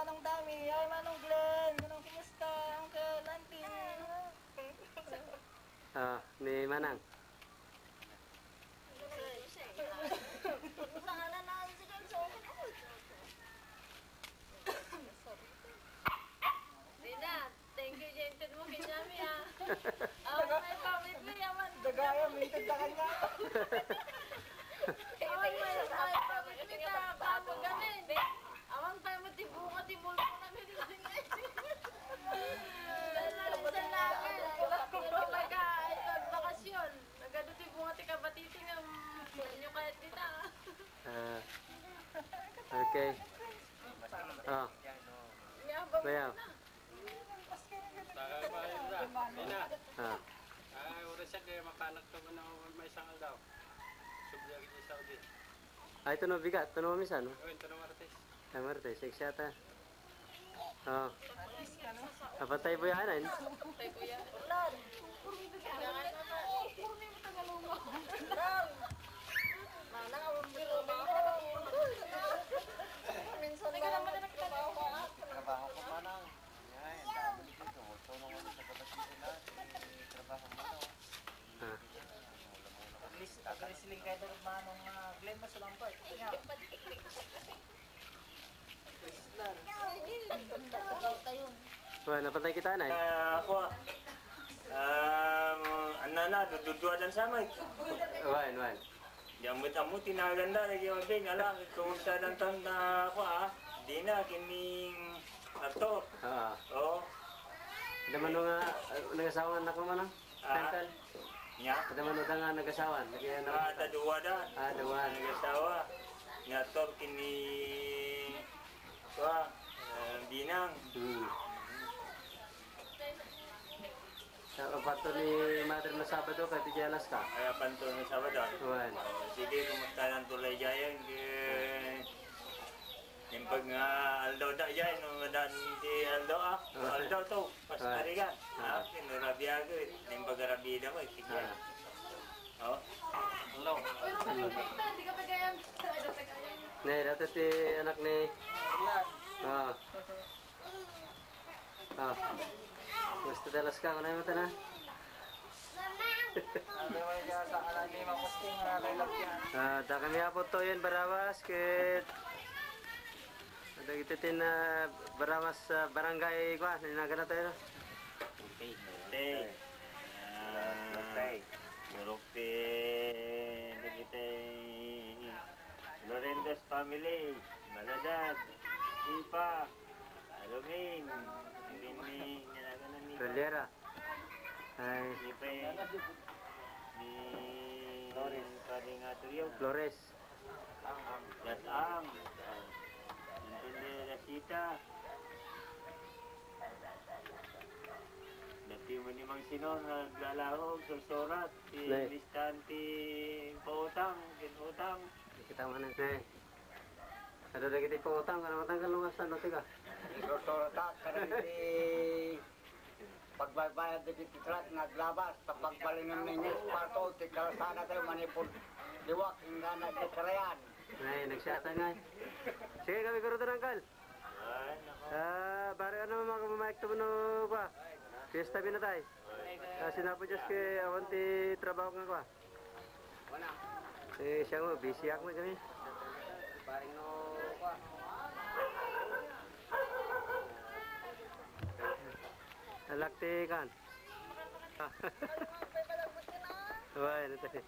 Manong Dami, ay Manong Glenn, Manong kumusta, Uncle, Auntie. Ni Manang. Dina, thank you jented mo kinyami ah. Ako may pamit mo yaman. Dagaya, minted na kanya. Ako may pamit mo ta, papo ganin. Awang tayo matibunga, tibul ko namin. Dalasan namin. Talaga, ito bakasyon. Nagado tibunga, tika batiting ang inyo kahit kita. Okay. Bayaw. Oras siya kaya makanak ka na may sangal daw. Subya kita sa Saudi. Ay, ito no bigat. Ito no misan. Ito na Martes. Ay, Martes. Eksyata. Apatay po yan. Patay ko yan. Ulan. Jangan na. Purni mo tagalungo. Mana awang trabaho. Minsan na naman na nagtrabaho. Trabaho ko manang. Yan, dami dito. Tulong mo sa kapatid na. Trabaho mo daw. At least, agresling kayo ng Manong Glenn, masulang pa. Wah, napatay kita na Ako, na, dudua dan sama. Wan. Jamut-jamut tinaganda lagi yung ding. Alam, kung sa dantan na ako di na, kining aktor. Oo. Daman nga, nagasawan ako manang? Tental? Nya? Daman nga nagasawan? Dua dah. Dua. Nagasawa. Ngator kining binang. Pato ni Mother na Sabado, kaya tijalas ka? Ay, panto na Sabado. Wan. Sige, kumusta ng tulay dyan? Yung pag Aldo da dyan, nung dan si Aldo Aldo to, pas narigan. Kinurabi ako yung pag rabida mo, sige. Hello. Hindi ka pagayang. Nih, dati si anak ni... Gusto dalas ka, kunay mo ito na? Tak kami apot to yun, barawas, kit... Ada gitu tin barawas barangay ko, ninaga na tayo. Okay. Europe, kita Lorenzo's family, Maladad, Ipa, Aluming, Rini, Rolera. Ay, Ipa, ni Flores, Karingatrio, Flores. Yatang, Intende Rasita, dati mo ni Mang Sino naglalahog, susurat, listan ti pautang, kinutang. Kita mana nih? Ada lagi di pautang, karena matanggal lumasan nanti kah? Susurat, karena di pagbabayad di titrat, naglabas, pagpalingan ninyo, parto, tikal sana tayo manipod, diwak, hingga nagkakarayan. Nah, nagsiyata nga. Sige, kami karo terangkal. Bari ano mga ito mo kwa? Fiesta binatay. Sinapo just ke awanti trabaho nga kwa. Siya mo, busy ako kami. Baring no, kwa. Alakti kan. Wah, ini tadi.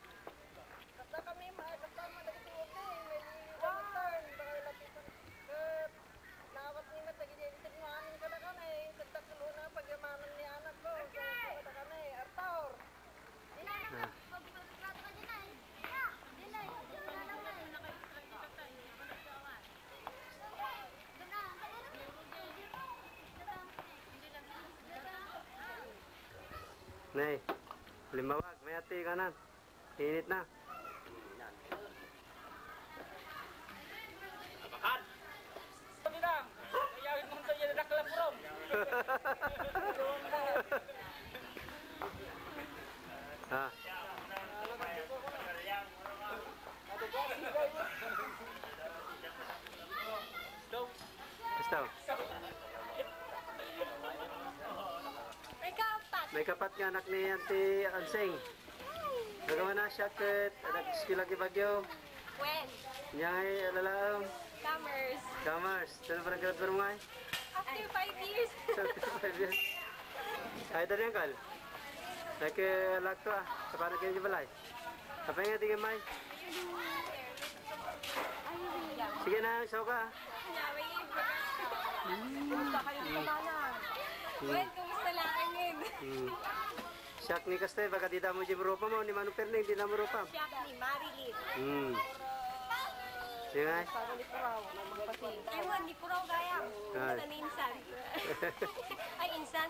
Kata kami makakasama lagi si Wote, may turn, baka lapitan ke nawat ni Matagi jadi ternyuanin ka na ka na eh, tagtak na pagyamanan ni anak ko, kata ka na eh, Arthur. Dinay, pagpapaglato ka Dinay. Dinay, Nih, limawag, may ati kanan. Init na. Abakan! Hindi na! Kayawin mo tayo na nakalapurong! Gusto? may kapat nga anak ni Auntie Ansing. Nagawa na siya kat, nag-skill lagi bagyo. When? Niya ay alalaang. Summers. Kamars, ito na parang grad barumay. After 5 years. Ay, dari ang kal. Nagkilag to ah. Sa paano kayo balay? Apa nga tingin may? Sige na, show ka. Kumusta kayo sa kamanan? Well, kumusta lang angin? Siyak ni Kaste, baka di mo di marupa mo, ni Manu Perning, di na marupa. Siya ni Marilyn. Sige nga. Para ni Puraw, namang pati. Ayun, ni Puraw gaya. Ay. Kumusta ni Insan? Ay, Insan.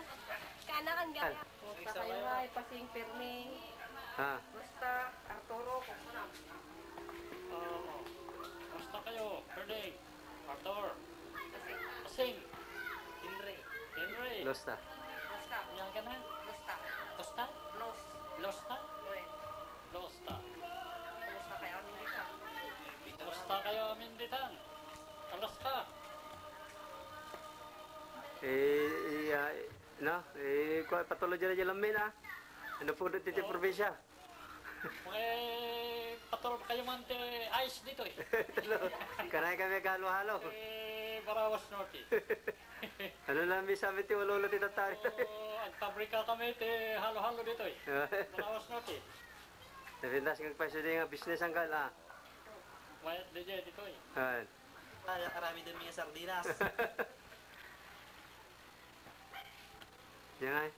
Kaanakan gaya. Kumusta kayo nga, pasing Perning. Ha? Kumusta, Arturo. Basta kayo, Perding, Arthur, Asing, Henry, Losta. Kumusta? yan ka na? Kumusta? Tosta? Los. Losta? Well, Losta. kumusta kayo, Amerika? Basta kayo aminditan. Alas ka. Patuloy dyan lamin ah. Ano po dito sa probinsya? May patulog kayo man te ice dito eh. Kanay kami halo-halo. Barawas Norte. Ano lang may sabi ti walolo ti tatari. Ang pabrika kami te halo-halo dito eh. Barawas Norte. Narindas kang paso din nga business ang kal ah. Mayat DJ dito eh. Han. Karami din mga sardinas. Yan ay.